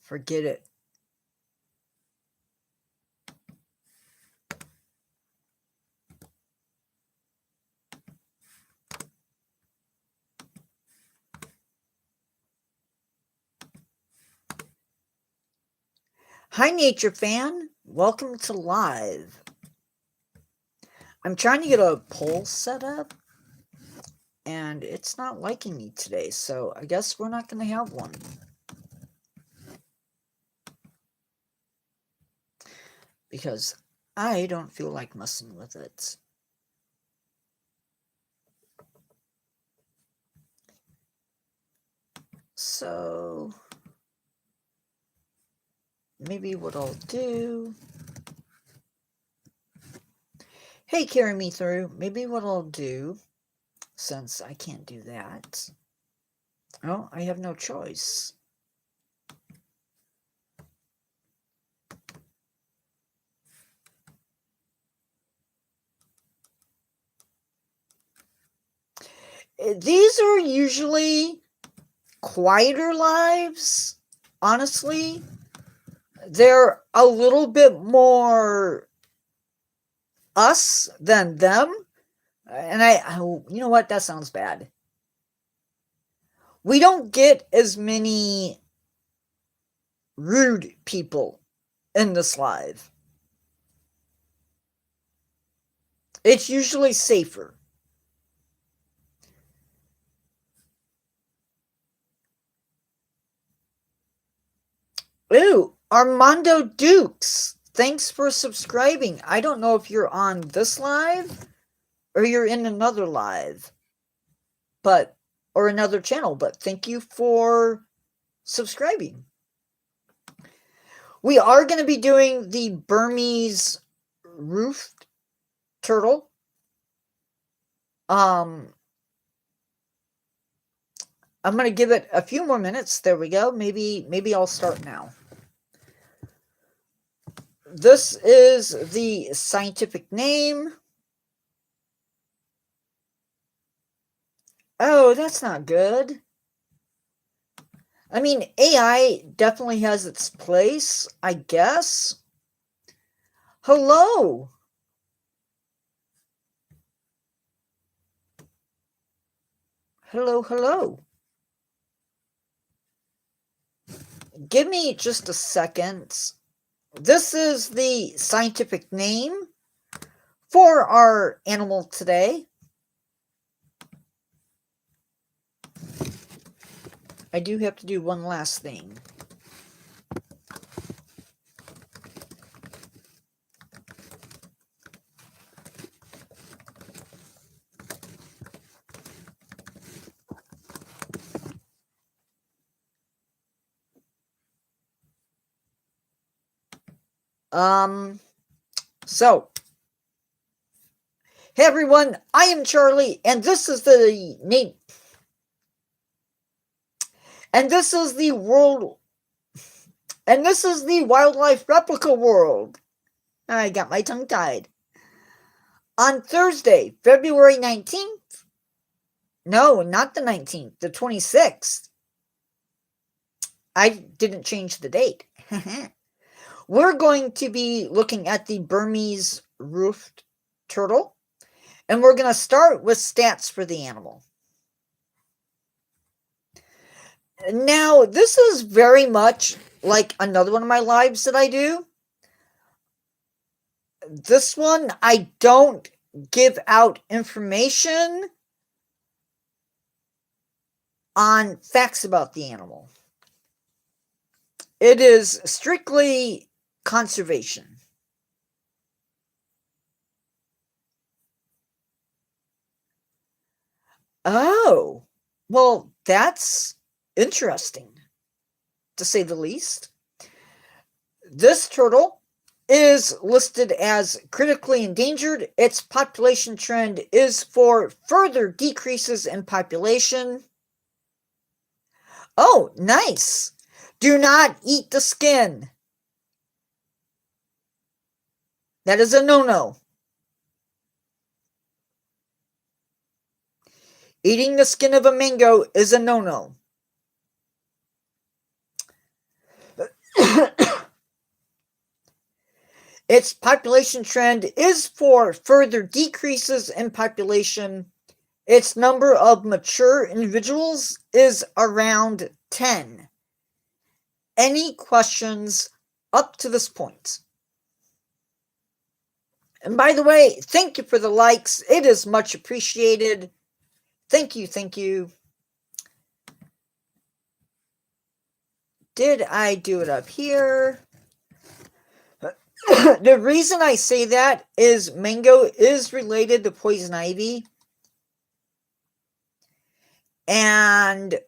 Forget it. Hi, Nature Fan. Welcome to Live. I'm trying to get a poll set up, and it's not liking me today, so I guess we're not going to have one. Because I don't feel like messing with it. So maybe what I'll do... Hey, carry me through. Maybe what I'll do, since I can't do that... Oh, I have no choice. These are usually quieter lives, honestly. They're a little bit more us than them. And you know what? That sounds bad. We don't get as many rude people in this live. It's usually safer. Ooh, Armando Dukes. Thanks for subscribing. I don't know if you're on this live or you're in another live, or another channel, but thank you for subscribing. We are going to be doing the Burmese Roofed Turtle. I'm going to give it a few more minutes. There we go. Maybe I'll start now. This is the scientific name. Oh, that's not good. I mean, AI definitely has its place, I guess. Hello. Hello. Give me just a second. This is the scientific name for our animal today. I do have to do one last thing. So, hey everyone, I am Charlie, and this is the name. And this is the world. And this is the wildlife replica world. I got my tongue tied. On Thursday, February 19th. No, not the 19th, the 26th. I didn't change the date. We're going to be looking at the Burmese Roofed Turtle. And we're going to start with stats for the animal. Now, this is very much like another one of my lives that I do. This one, I don't give out information on facts about the animal. It is strictly conservation. Oh, well, that's interesting, to say the least. This turtle is listed as critically endangered. Its population trend is for further decreases in population. Oh, nice. Do not eat the skin. That is a no-no. Eating the skin of a mango is a no-no. Its population trend is for further decreases in population. Its number of mature individuals is around 10. Any questions up to this point? And by the way, thank you for the likes. It is much appreciated. Thank you, thank you. Did I do it up here? The reason I say that is mango is related to poison ivy. And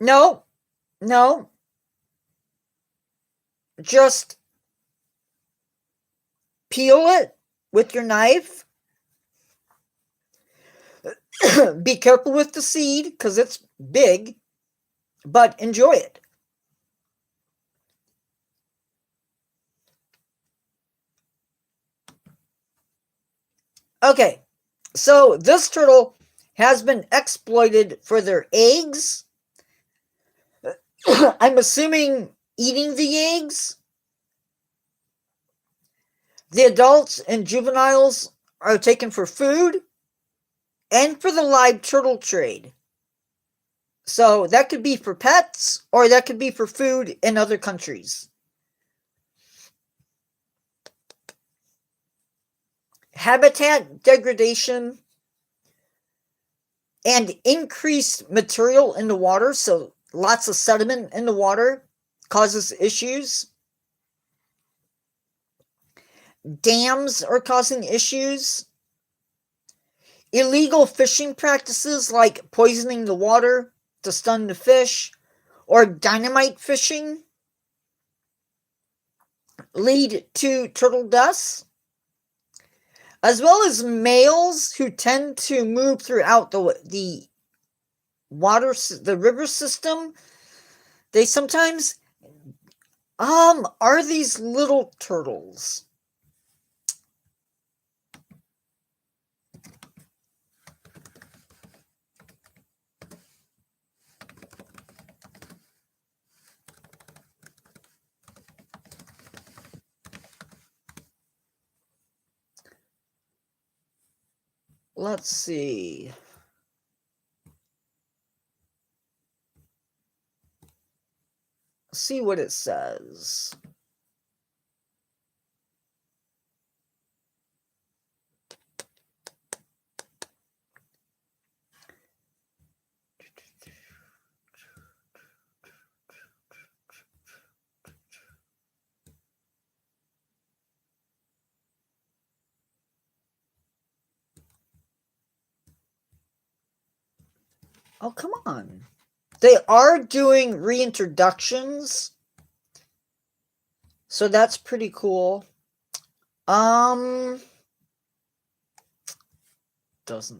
no, just peel it with your knife. Be careful with the seed because it's big, but enjoy it. Okay, so this turtle has been exploited for their eggs. I'm assuming eating the eggs. The adults and juveniles are taken for food and for the live turtle trade. So that could be for pets or that could be for food in other countries. Habitat degradation and increased material in the water, so lots of sediment in the water, causes issues. Dams are causing issues. Illegal fishing practices like poisoning the water to stun the fish or dynamite fishing lead to turtle deaths, as well as males who tend to move throughout the water, the river system. They sometimes are these little turtles. Let's see. See what it says. Oh, come on. They are doing reintroductions, so that's pretty cool. Doesn't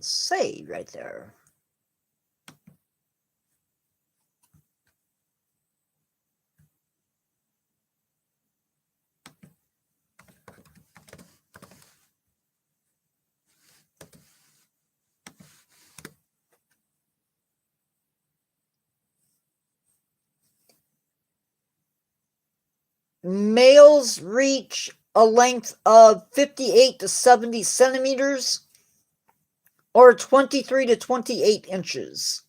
say right there. Males reach a length of 58 to 70 centimeters or 23 to 28 inches.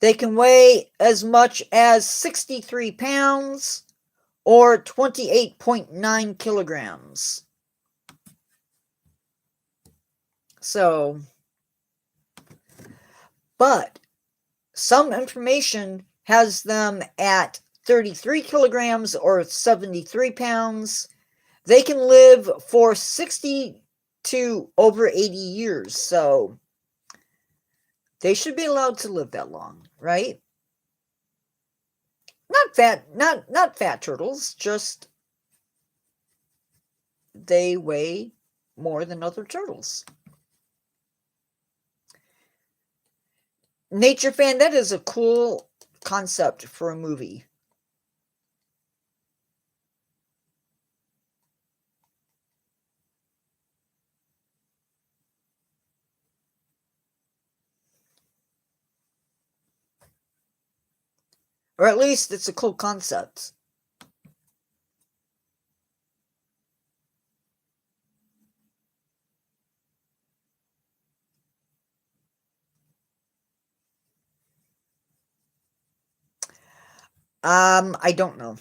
They can weigh as much as 63 pounds or 28.9 kilograms. So, but some information has them at 33 kilograms or 73 pounds. They can live for 60 to over 80 years. So they should be allowed to live that long, right? Not fat turtles, just they weigh more than other turtles. Nature fan, that is a cool concept for a movie. Or at least it's a cool concept. I don't know.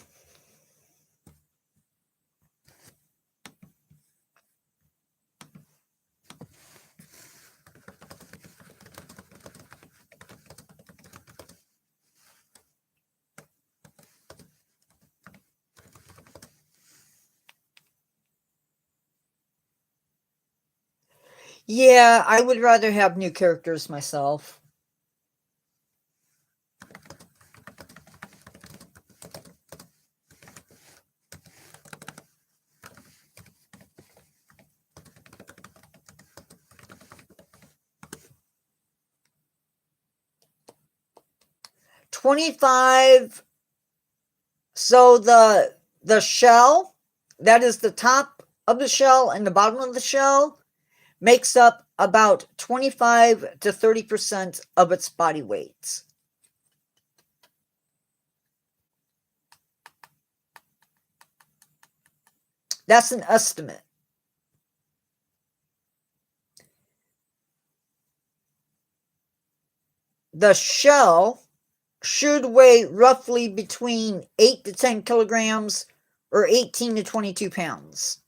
Yeah, I would rather have new characters myself. $25. So the shell, that is the top of the shell and the bottom of the shell, makes up about 25 to 30% of its body weight. That's an estimate. The shell should weigh roughly between 8 to 10 kilograms or 18 to 22 pounds.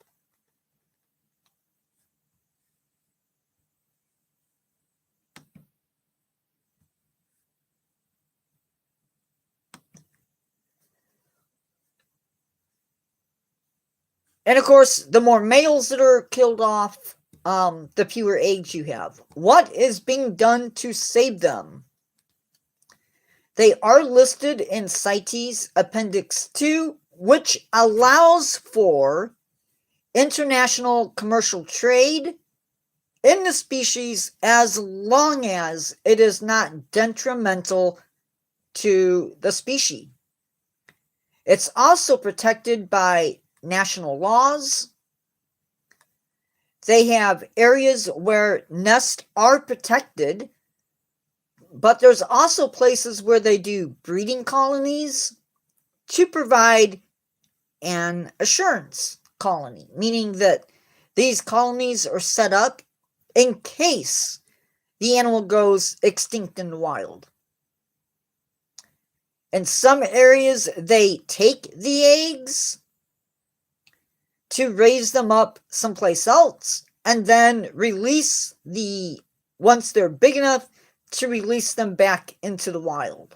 And of course, the more males that are killed off, the fewer eggs you have. What is being done to save them? They are listed in CITES Appendix 2, which allows for international commercial trade in the species as long as it is not detrimental to the species. It's also protected by national laws. They have areas where nests are protected, but there's also places where they do breeding colonies to provide an assurance colony, meaning that these colonies are set up in case the animal goes extinct in the wild. In some areas, they take the eggs to raise them up someplace else and then release once they're big enough, to release them back into the wild.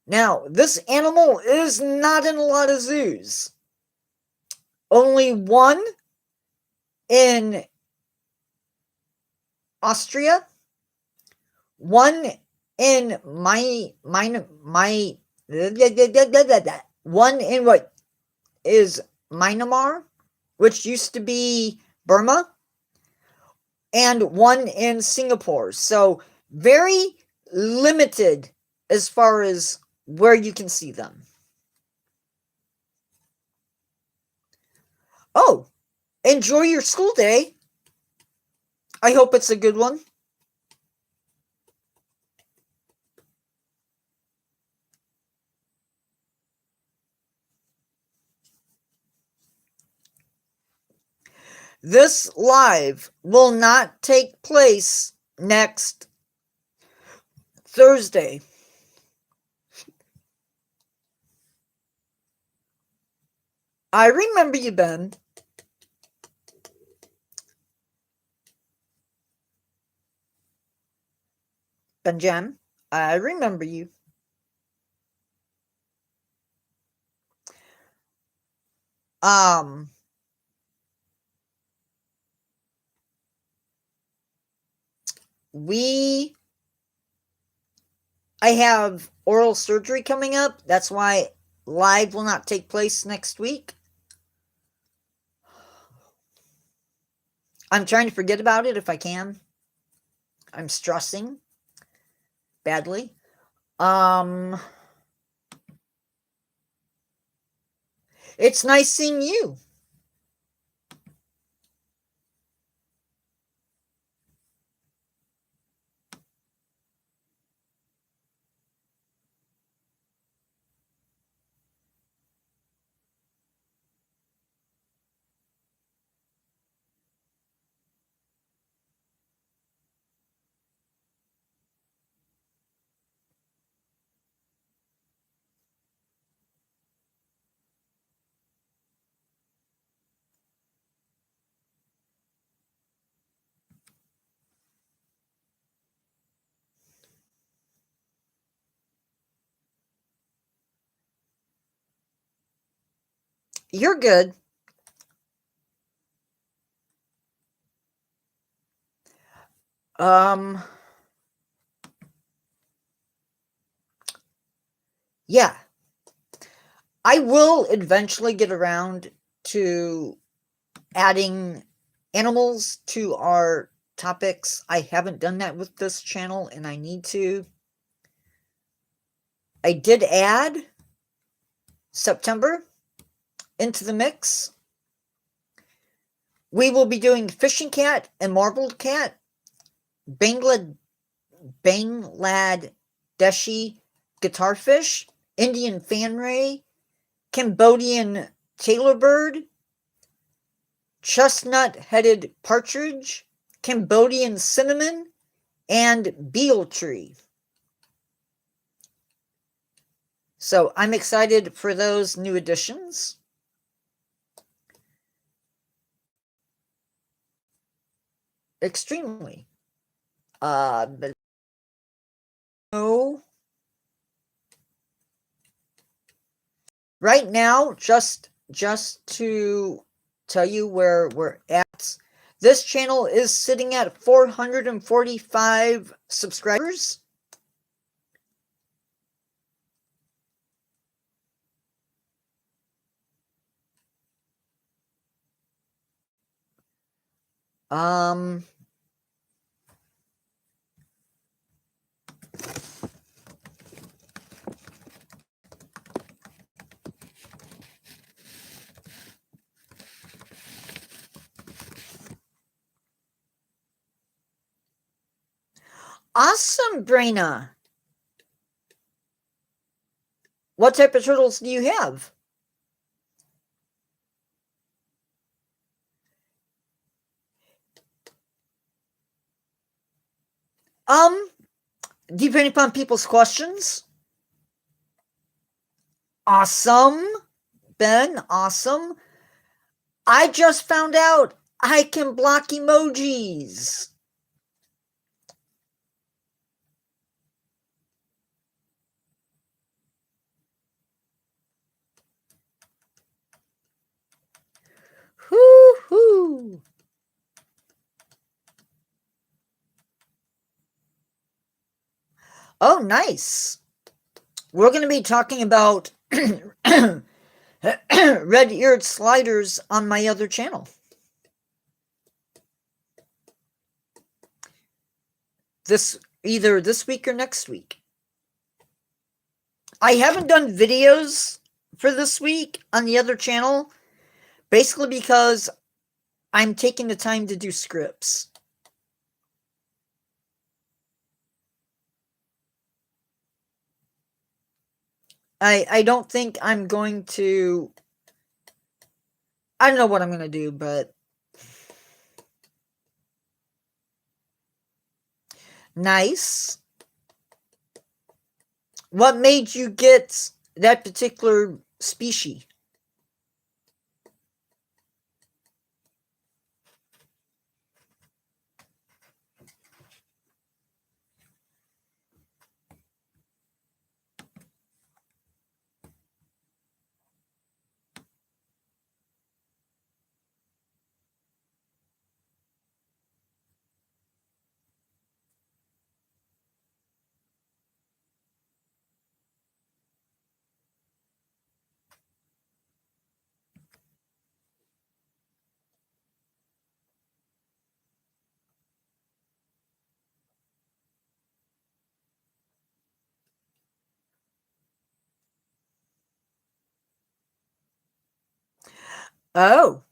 Now, this animal is not in a lot of zoos. Only one in Austria, one in one in what is Myanmar, which used to be Burma, and one in Singapore. So very limited as far as where you can see them. Oh, enjoy your school day. I hope it's a good one. This live will not take place next Thursday. I remember you, Ben. Benjamin, I remember you. I have oral surgery coming up. That's why live will not take place next week. I'm trying to forget about it if I can. I'm stressing badly. It's nice seeing you. You're good. Yeah. I will eventually get around to adding animals to our topics. I haven't done that with this channel, and I need to. I did add September into the mix. We will be doing fishing cat and marbled cat, Bangladeshi guitarfish, Indian fanray, Cambodian tailorbird, chestnut-headed partridge, Cambodian cinnamon, and beetle tree. So I'm excited for those new additions. Extremely. But no. Right now, just to tell you where we're at, this channel is sitting at 445 subscribers. Awesome, Braina. What type of turtles do you have? Depending upon people's questions. Awesome, Ben. Awesome. I just found out I can block emojis. Hoo-hoo. Oh, nice. We're going to be talking about red-eared sliders on my other channel. Either this week or next week. I haven't done videos for this week on the other channel Basically because I'm taking the time to do scripts. I don't think I'm going to... I don't know what I'm going to do, but... Nice. What made you get that particular species? Oh.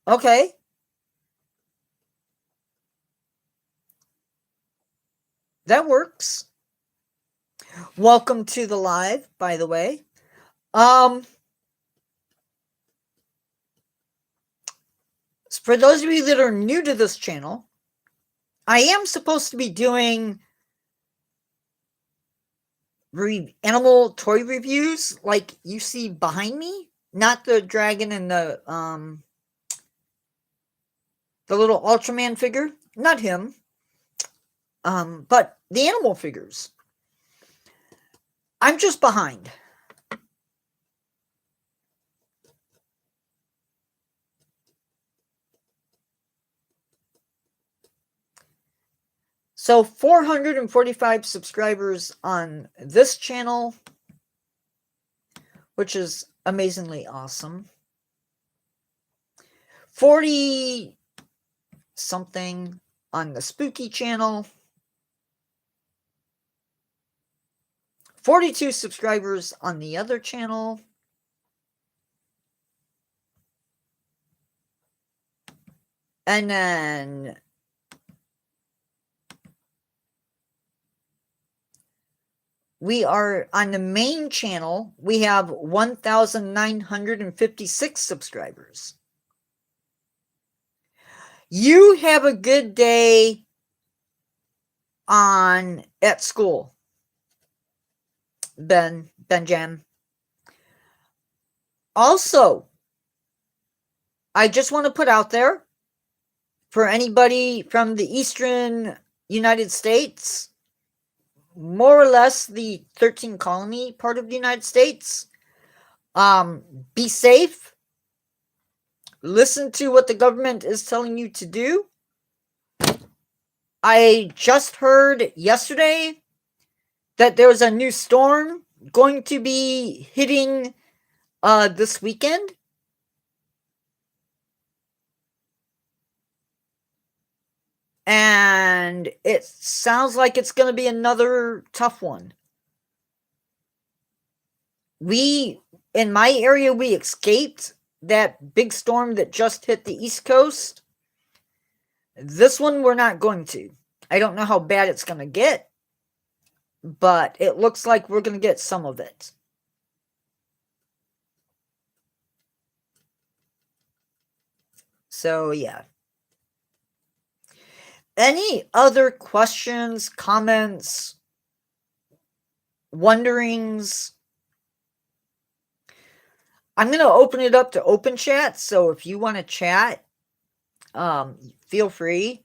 Okay. That works. Welcome to the live, by the way. For those of you that are new to this channel, I am supposed to be doing animal toy reviews like you see behind me, not the dragon and the little Ultraman figure, not him, but the animal figures. I'm just behind. So 445 subscribers on this channel, which is amazingly awesome. 40 something on the Spooky channel. 42 subscribers on the other channel. And then we are on the main channel. We have 1,956 subscribers. You have a good day at school, Benjamin. Also, I just want to put out there for anybody from the eastern United States, more or less the 13 colony part of the United States, be safe. Listen to what the government is telling you to do. I just heard yesterday that there's a new storm going to be hitting this weekend. And it sounds like it's going to be another tough one. In my area, we escaped that big storm that just hit the East Coast. This one, we're not going to. I don't know how bad it's going to get, but it looks like we're going to get some of it. So, yeah. Any other questions, comments, wonderings? I'm going to open it up to open chat, so if you want to chat, feel free.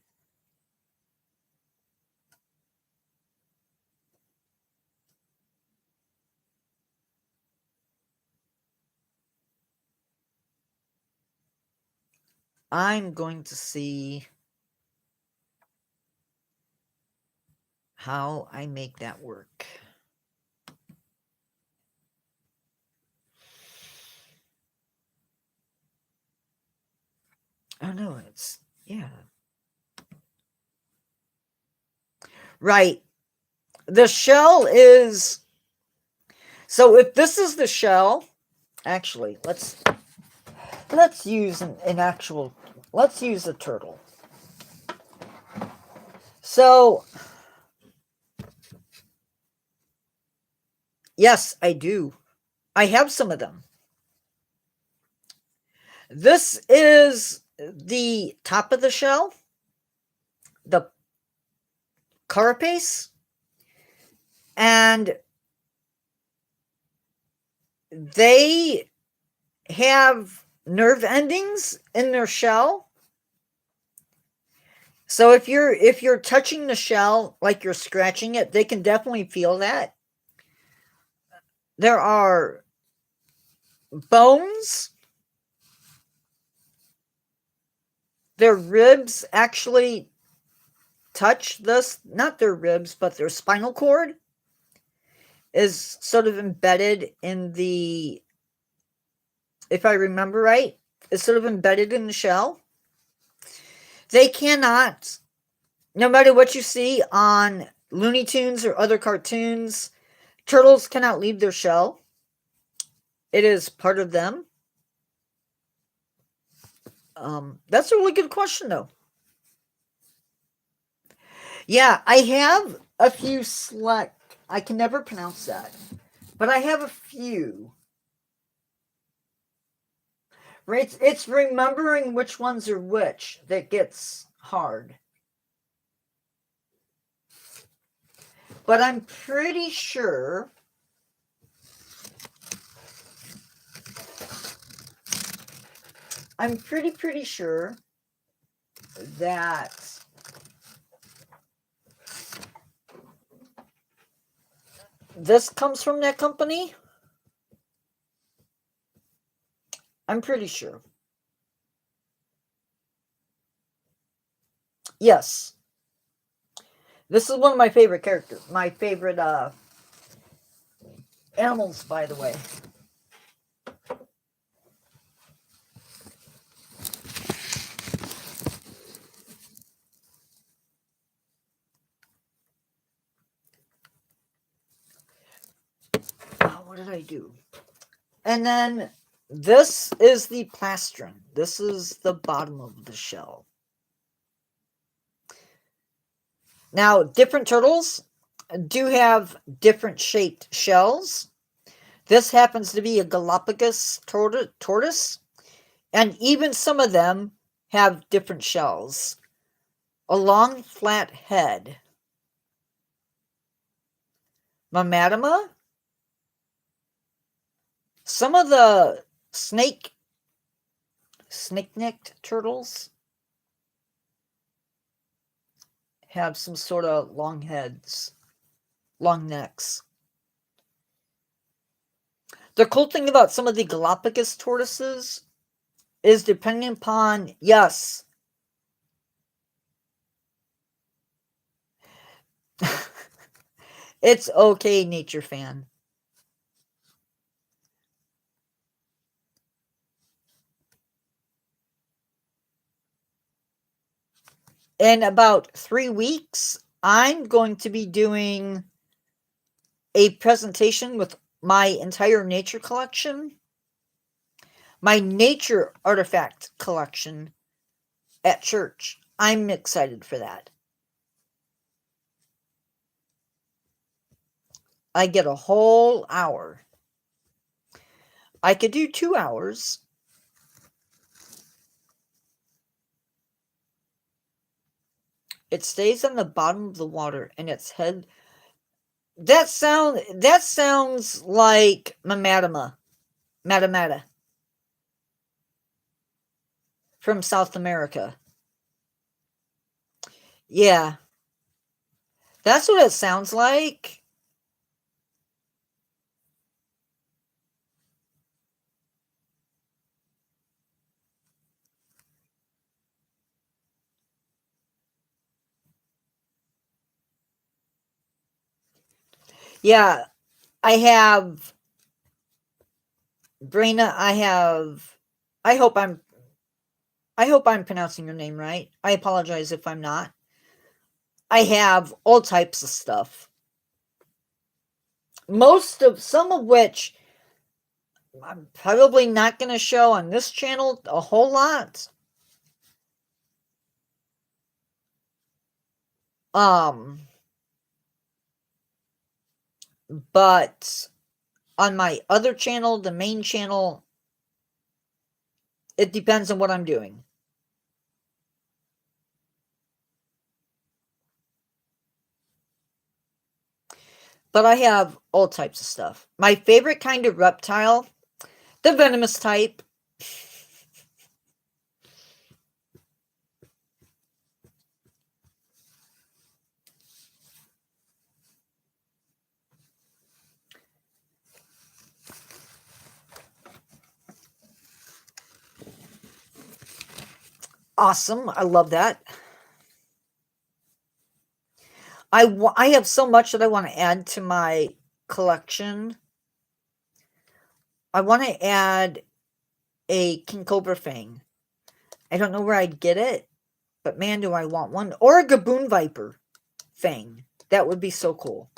I'm going to see how I make that work. Oh no, it's, yeah. Right. The shell is, so if this is the shell, actually, let's let's use let's use a turtle. So, yes, I do. I have some of them. This is the top of the shell, the carapace, and they have nerve endings in their shell. So if you're touching the shell like you're scratching it, they can definitely feel that. There are bones. Their ribs actually touch this, not their ribs, but their spinal cord is sort of embedded in the, if I remember right, is sort of embedded in the shell. They cannot, no matter what you see on Looney Tunes or other cartoons, turtles cannot leave their shell. It is part of them. That's a really good question, though. Yeah, I have a few select. I can never pronounce that, but I have a few. Right? It's remembering which ones are which that gets hard. But I'm pretty sure pretty sure that this comes from that company. I'm pretty sure. Yes. This is one of my favorite characters. My favorite animals, by the way. What did I do? And then this is the plastron. This is the bottom of the shell. Now, different turtles do have different shaped shells. This happens to be a Galapagos tortoise, and even some of them have different shells. A long, flat head. Mamadama. Some of the snake-necked turtles have some sort of long heads, long necks. The cool thing about some of the Galapagos tortoises is depending upon, yes. It's okay, nature fan. In about 3 weeks, I'm going to be doing a presentation with my entire nature collection, my nature artifact collection at church. I'm excited for that. I get a whole hour. I could do 2 hours. It stays on the bottom of the water and its head. That sounds like Mamadama. Matamata. From South America. Yeah. That's what it sounds like. Yeah, I have Brina, I hope I'm pronouncing your name right. I apologize if I'm not. I have all types of stuff. Some of which I'm probably not going to show on this channel a whole lot. But on my other channel, the main channel, it depends on what I'm doing. But I have all types of stuff. My favorite kind of reptile, the venomous type. Awesome. I love that. I have so much that I want to add to my collection. I want to add a king cobra fang. I don't know where I'd get it, but man, do I want one. Or a gaboon viper fang. That would be so cool.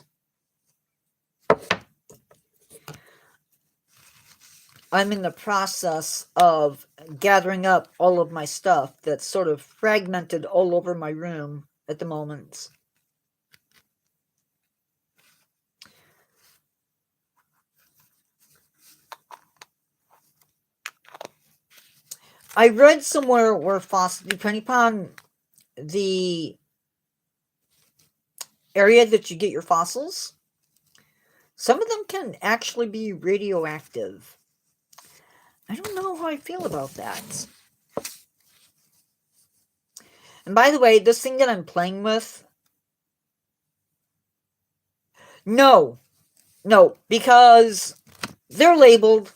I'm in the process of gathering up all of my stuff that's sort of fragmented all over my room at the moment. I read somewhere where fossils, depending upon the area that you get your fossils, some of them can actually be radioactive. I don't know how I feel about that. And by the way, this thing that I'm playing with, no, because they're labeled.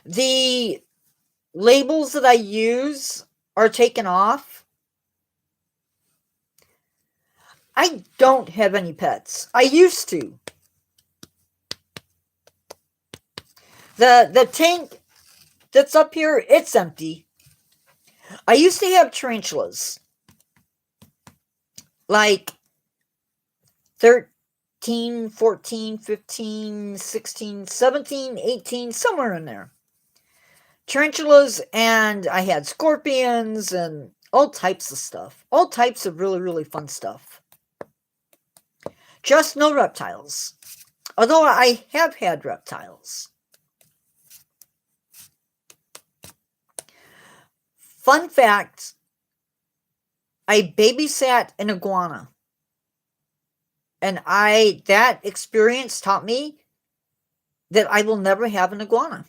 The labels that I use are taken off. I don't have any pets. I used to. The tank that's up here, it's empty. I used to have tarantulas. Like 13, 14, 15, 16, 17, 18, somewhere in there. Tarantulas, and I had scorpions and all types of stuff. All types of really, really fun stuff. Just no reptiles. Although I have had reptiles. Fun fact, I babysat an iguana. And that experience taught me that I will never have an iguana.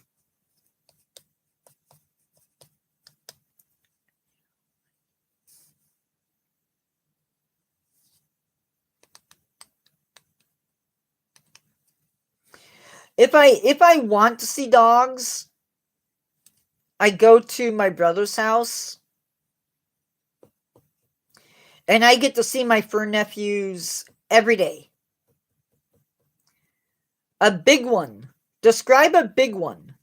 If I want to see dogs, I go to my brother's house and I get to see my fur nephews every day. A big one. Describe a big one.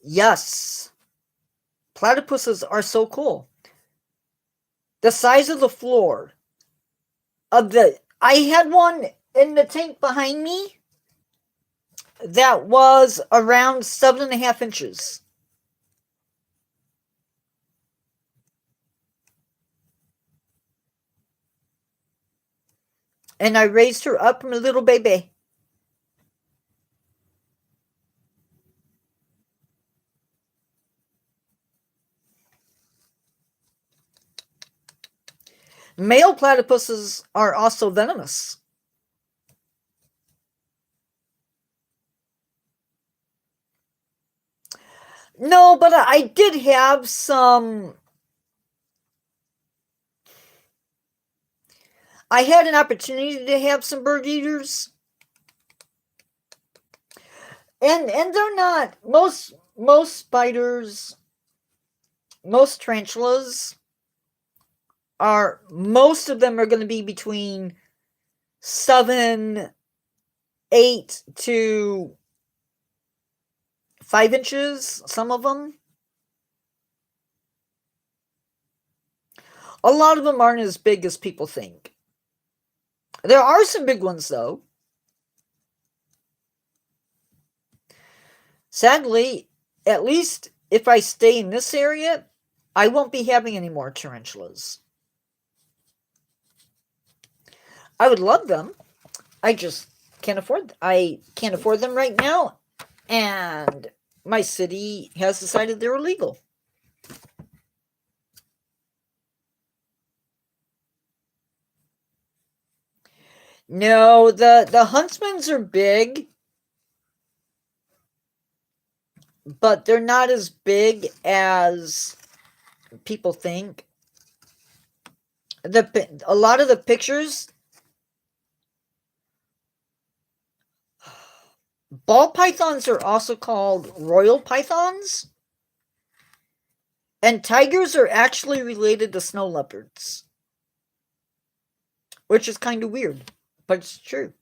Yes. Platypuses are so cool. The size of the floor of I had one in the tank behind me that was around 7.5 inches. And I raised her up from a little baby. Male platypuses are also venomous. No, but I did have some. I had an opportunity to have some bird eaters. And they're not most spiders, most tarantulas most of them are going to be between 7, 8 to 5 inches, some of them. A lot of them aren't as big as people think. There are some big ones, though. Sadly, at least if I stay in this area, I won't be having any more tarantulas. I would love them. I just can't afford them. I can't afford them right now, and my city has decided they're illegal. No, the huntsmans are big, but they're not as big as people think. A lot of the pictures, ball pythons are also called royal pythons, and tigers are actually related to snow leopards, which is kind of weird, but it's true.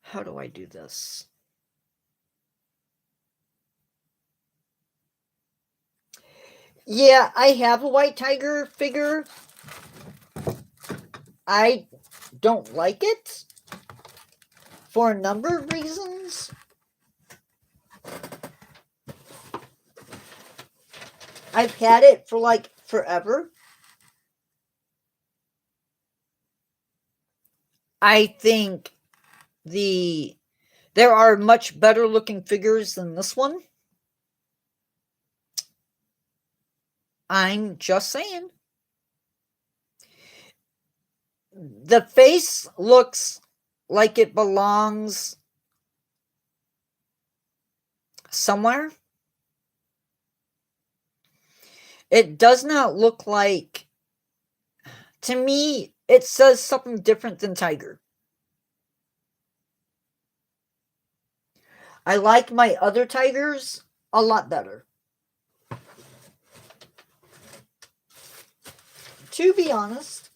How do I do this? Yeah, I have a white tiger figure. I don't like it for a number of reasons. I've had it for like forever. I think there are much better looking figures than this one. I'm just saying. The face looks like it belongs somewhere. It does not look like, to me, it says something different than tiger. I like my other tigers a lot better. To be honest.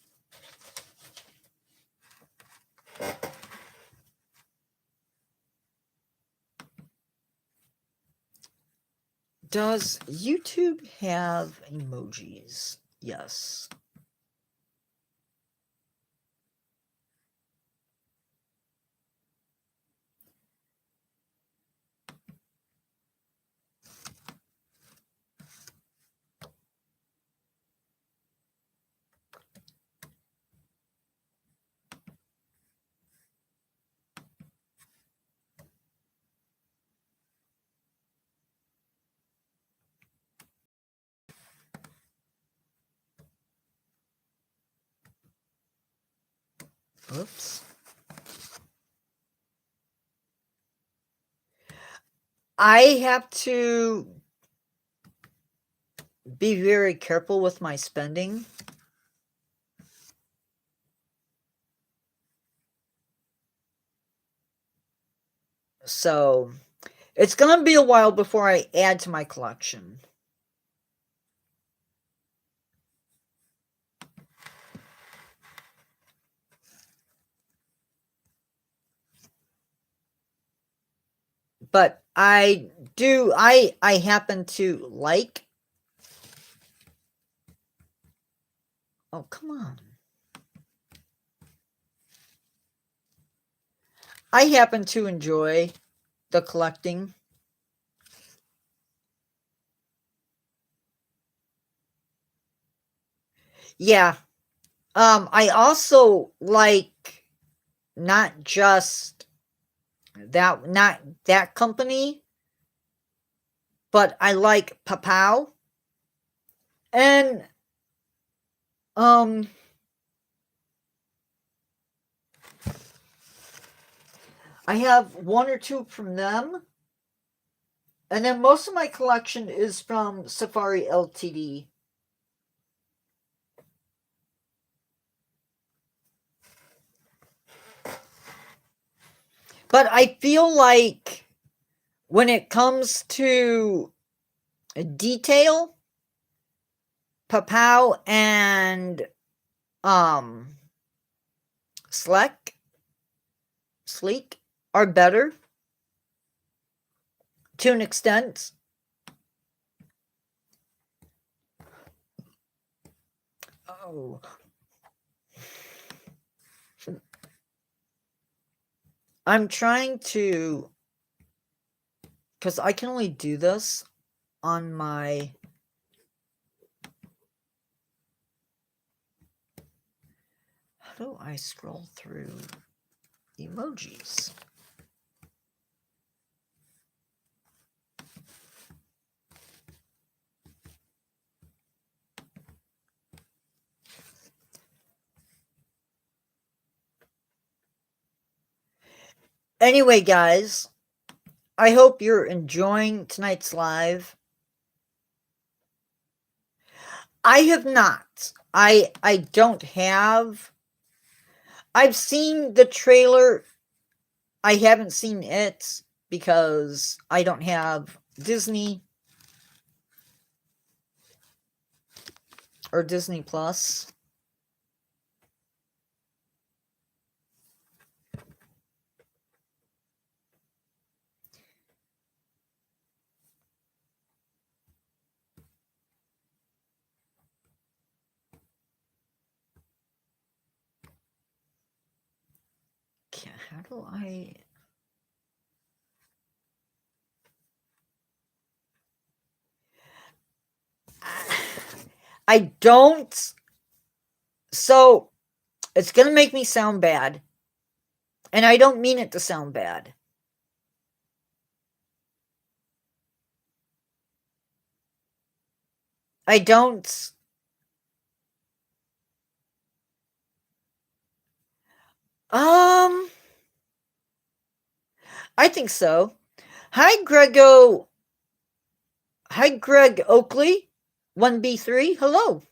Does YouTube have emojis? Yes. Oops. I have to be very careful with my spending. So, it's going to be a while before I add to my collection. But I happen to like. Oh, come on. I happen to enjoy the collecting. Yeah. I also like not just not that company, but I like Papao. And um I have one or two from them. And then most of my collection is from Safari Ltd. But I feel like when it comes to detail, Papao and Sleek are better to an extent. Oh. I'm trying to, because I can only do this on my, how do I scroll through emojis? Anyway, guys, I hope you're enjoying tonight's live. I have not. I don't have. I've seen the trailer. I haven't seen it because I don't have Disney or Disney Plus. How do I don't. So it's going to make me sound bad. And I don't mean it to sound bad. I don't. I think so. Hi, Grego. Hi, Greg Oakley. 1B3. Hello.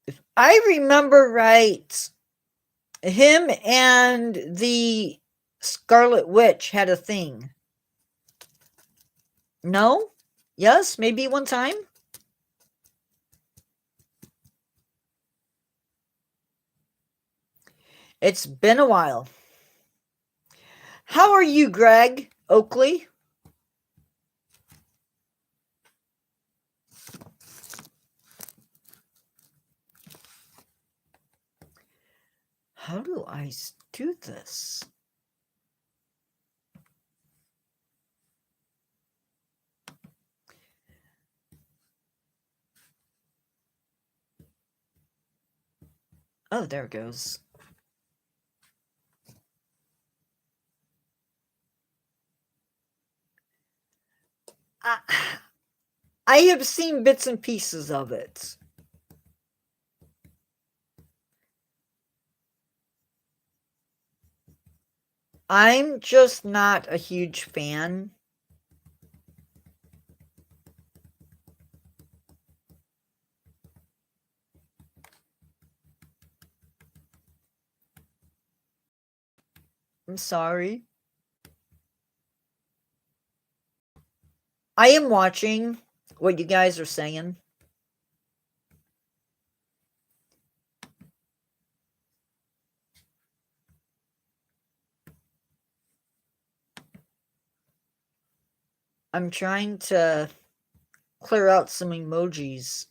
If I remember right, him and the Scarlet Witch had a thing. No? Yes? Maybe one time? It's been a while. How are you, Greg Oakley? How do I do this? Oh, there it goes. I have seen bits and pieces of it. I'm just not a huge fan. I'm sorry. I am watching what you guys are saying. I'm trying to clear out some emojis.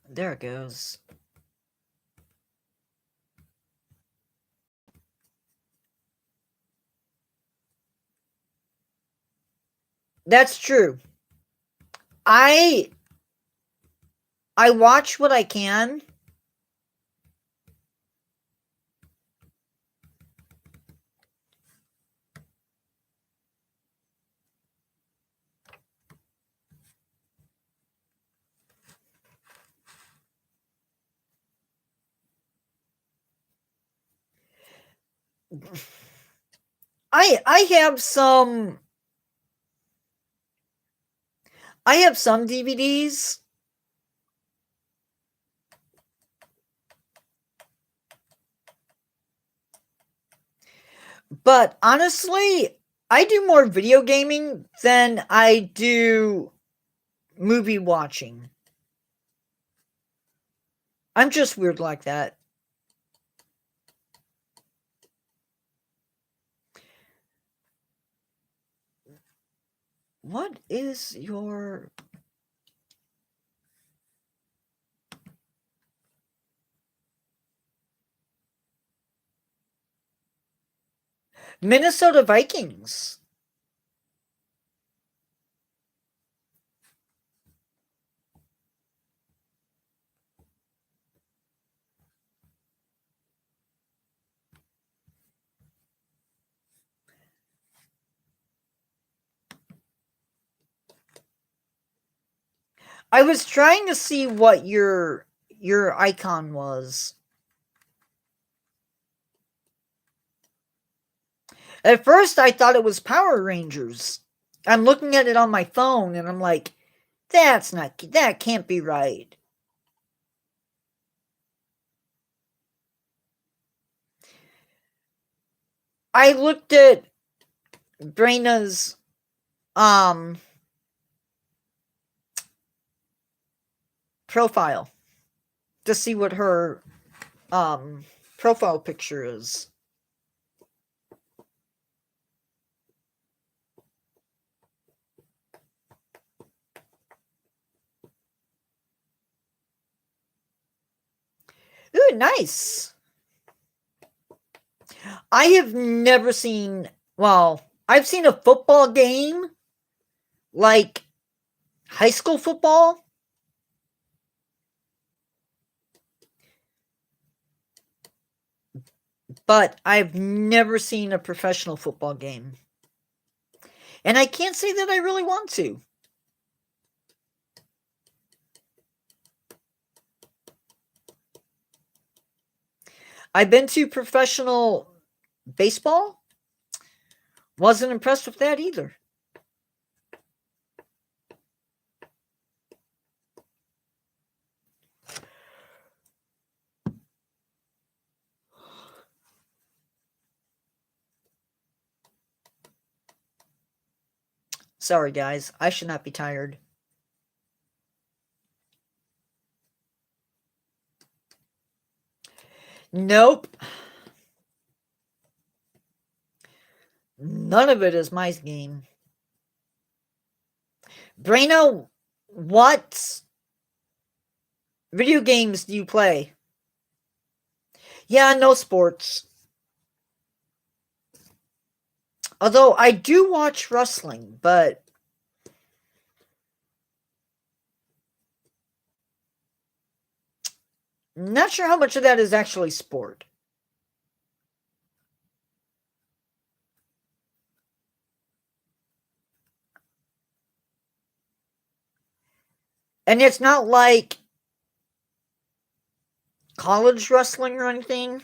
There it goes. That's true. I watch what I can. I have some DVDs. But honestly, I do more video gaming than I do movie watching. I'm just weird like that. What is your... Minnesota Vikings. I was trying to see what your icon was. At first I thought it was Power Rangers. I'm looking at it on my phone and I'm like, that can't be right. I looked at Brena's profile to see what her profile picture is. Ooh, nice. I have never seen, well, I've seen a football game, like high school football. But I've never seen a professional football game. And I can't say that I really want to. I've been to professional baseball. Wasn't impressed with that either. Sorry, guys. I should not be tired. Nope. None of it is my game. Brano, what video games do you play? Yeah, no sports. Although I do watch wrestling, but not sure how much of that is actually sport. And it's not like college wrestling or anything.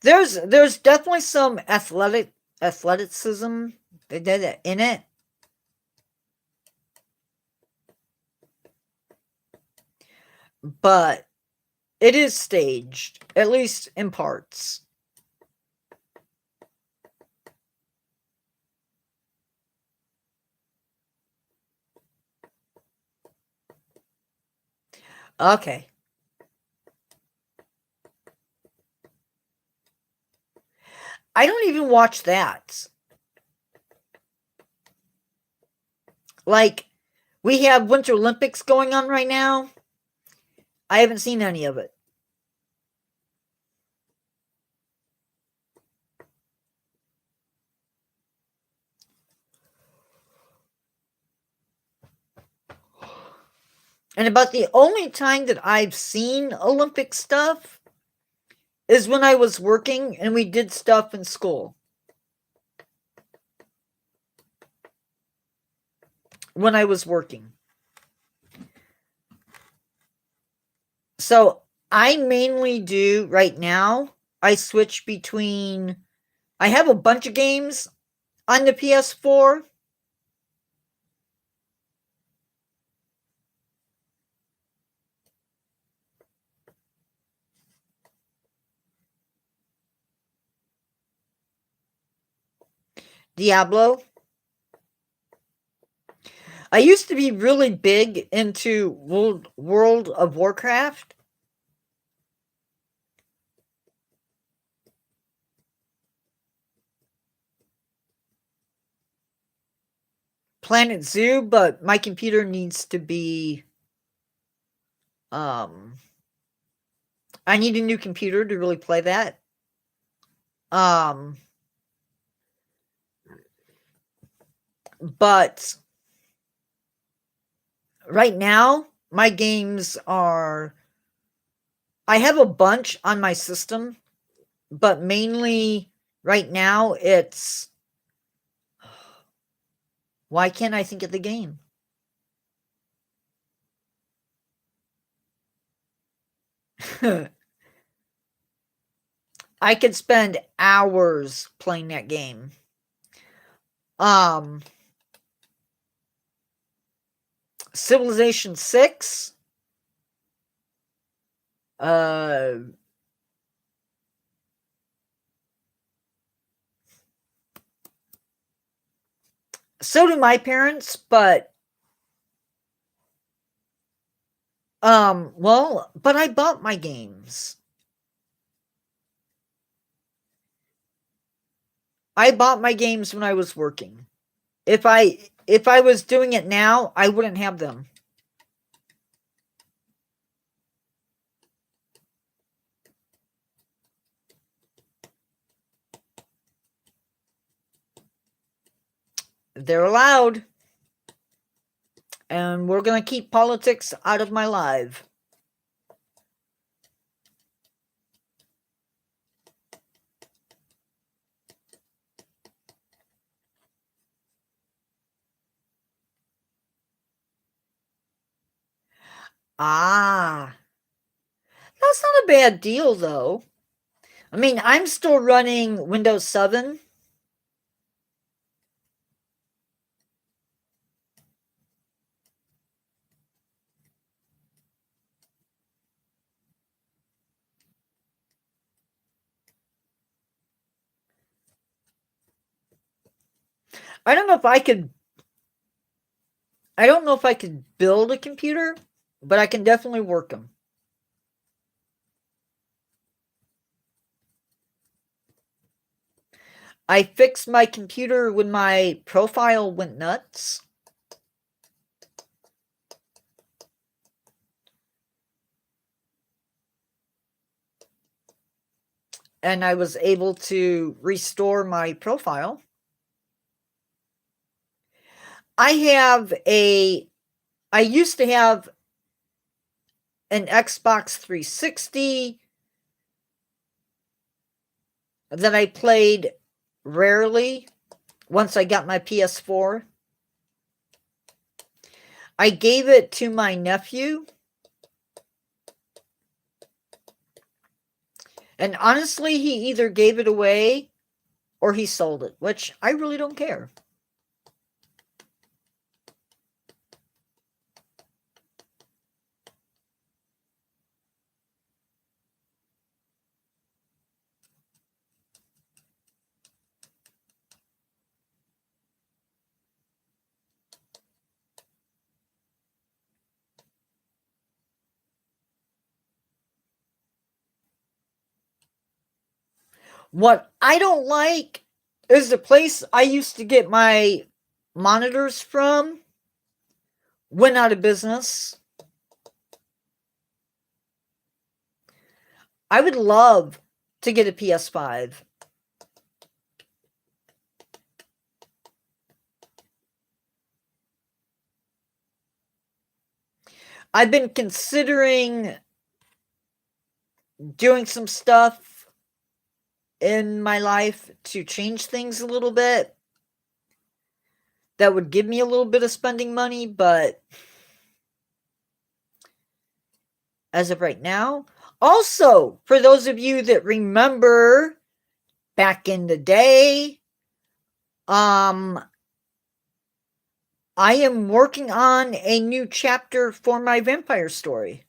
There's definitely some athleticism in it. But it is staged, at least in parts. Okay. I don't even watch that. Like, we have Winter Olympics going on right now. I haven't seen any of it. And about the only time that I've seen Olympic stuff is when I was working and we did stuff in school. When I was working. So I mainly do right now, I switch between, I have a bunch of games on the PS4. Diablo. I used to be really big into World of Warcraft. Planet Zoo, but my computer needs to be um I need a new computer to really play that. Um but right now my games are I have a bunch on my system, but mainly right now it's why can't I think of the game? I could spend hours playing that game. Um Civilization 6, uh so do my parents, but well, but I bought my games. I bought my games when I was working. If I was doing it now, I wouldn't have them. They're allowed, and we're going to keep politics out of my life. Ah, that's not a bad deal though. I mean, I'm still running Windows 7. I don't know if I could I don't know if I could build a computer, but I can definitely work them. I fixed my computer when my profile went nuts. And I was able to restore my profile. I used to have an Xbox 360 that I played rarely once I got my PS4. I gave it to my nephew. And honestly, he either gave it away or he sold it, which I really don't care. What I don't like is the place I used to get my monitors from went out of business. I would love to get a PS5. I've been considering doing some stuff in my life to change things a little bit that would give me a little bit of spending money, but as of right now, also for those of you that remember back in the day, I am working on a new chapter for my vampire story.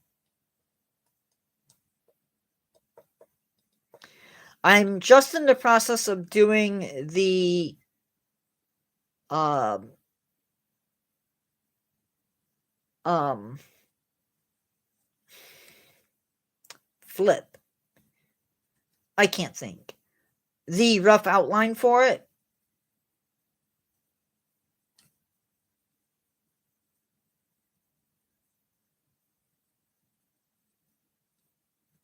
I'm just in the process of doing the um flip. I can't think. The rough outline for it.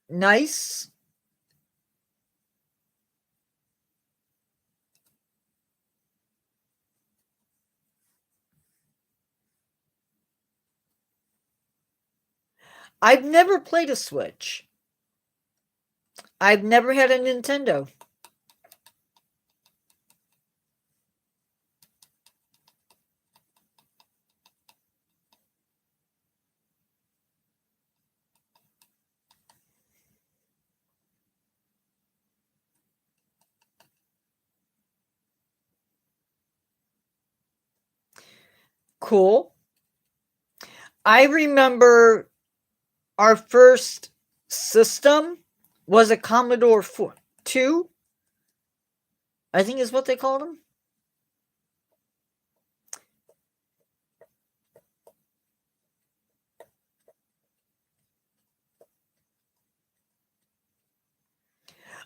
Nice. I've never played a Switch. I've never had a Nintendo. Cool. I remember our first system was a Commodore 2, I think is what they called them.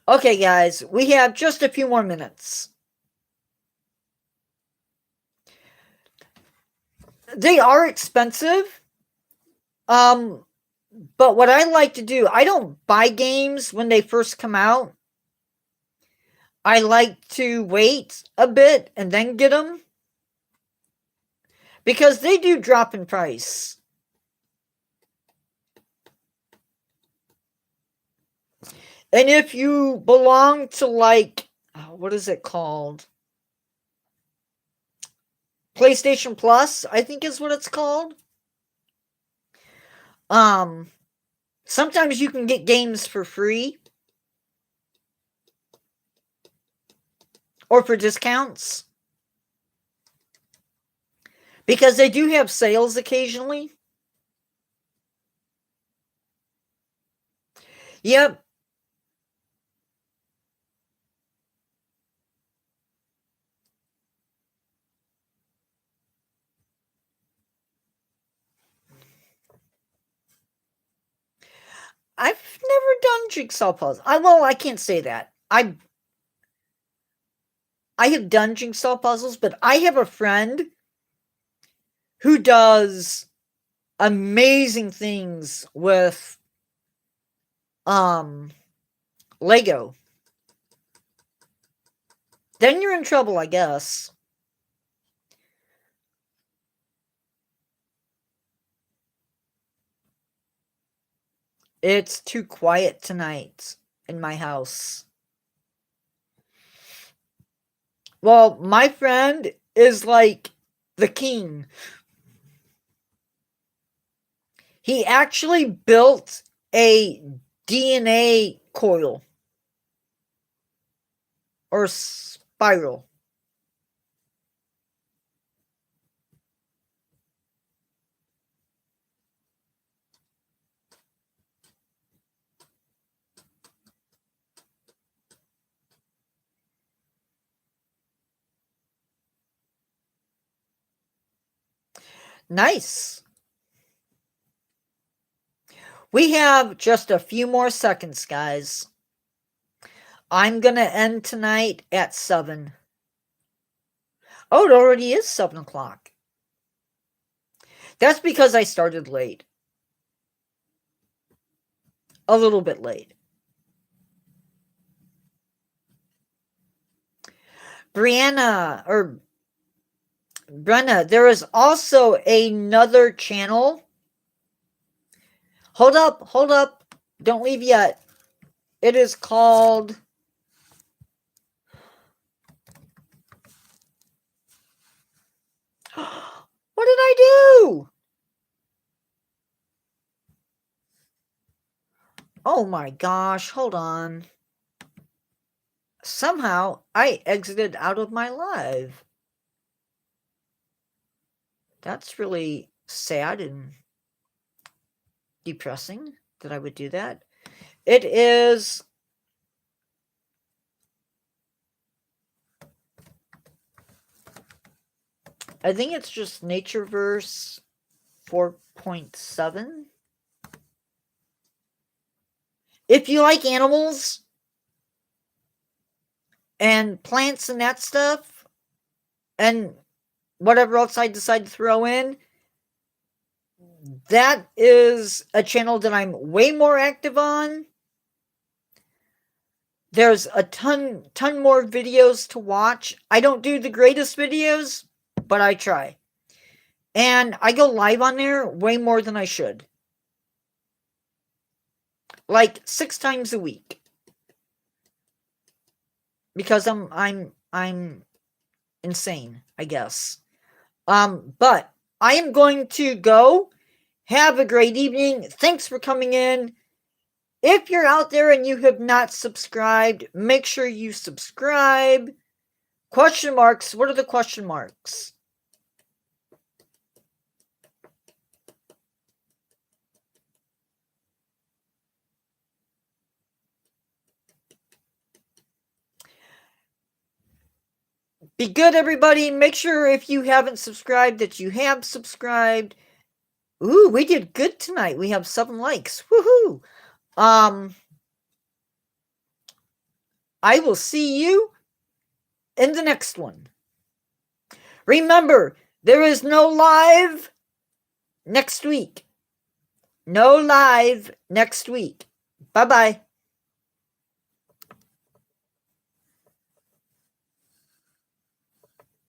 Okay, guys, we have just a few more minutes. They are expensive. But what I like to do, I don't buy games when they first come out. I like to wait a bit and then get them because they do drop in price. And if you belong to, like, what is it called? PlayStation Plus, I think is what it's called. Sometimes you can get games for free or for discounts because they do have sales occasionally. Yep. I've never done jigsaw puzzles. I can't say that. I have done jigsaw puzzles, but I have a friend who does amazing things with Lego. Then you're in trouble, I guess. It's too quiet tonight in my house. Well, my friend is like the king. He actually built a DNA coil or spiral. Nice. We have just a few more seconds, guys. I'm going to end tonight at 7. Oh, it already is 7 o'clock. That's because I started late. A little bit late. Brenna, there is also another channel. Hold up. Don't leave yet. It is called... What did I do? Oh my gosh, hold on. Somehow I exited out of my live. That's really sad and depressing that I would do that. It is... I think it's just Natureverse 4.7. If you like animals and plants and that stuff, and whatever else I decide to throw in, that is a channel that I'm way more active on. There's a ton more videos to watch. I don't do the greatest videos, but I try. And I go live on there way more than I should. Like 6 times a week. Because I'm insane, I guess. But I am going to go. Have a great evening. Thanks for coming in. If you're out there and you have not subscribed, make sure you subscribe. Question marks. What are the question marks? Be good, everybody. Make sure if you haven't subscribed that you have subscribed. Ooh, we did good tonight. We have 7 likes. Woohoo! I will see you in the next one. Remember, there is no live next week. No live next week. Bye-bye.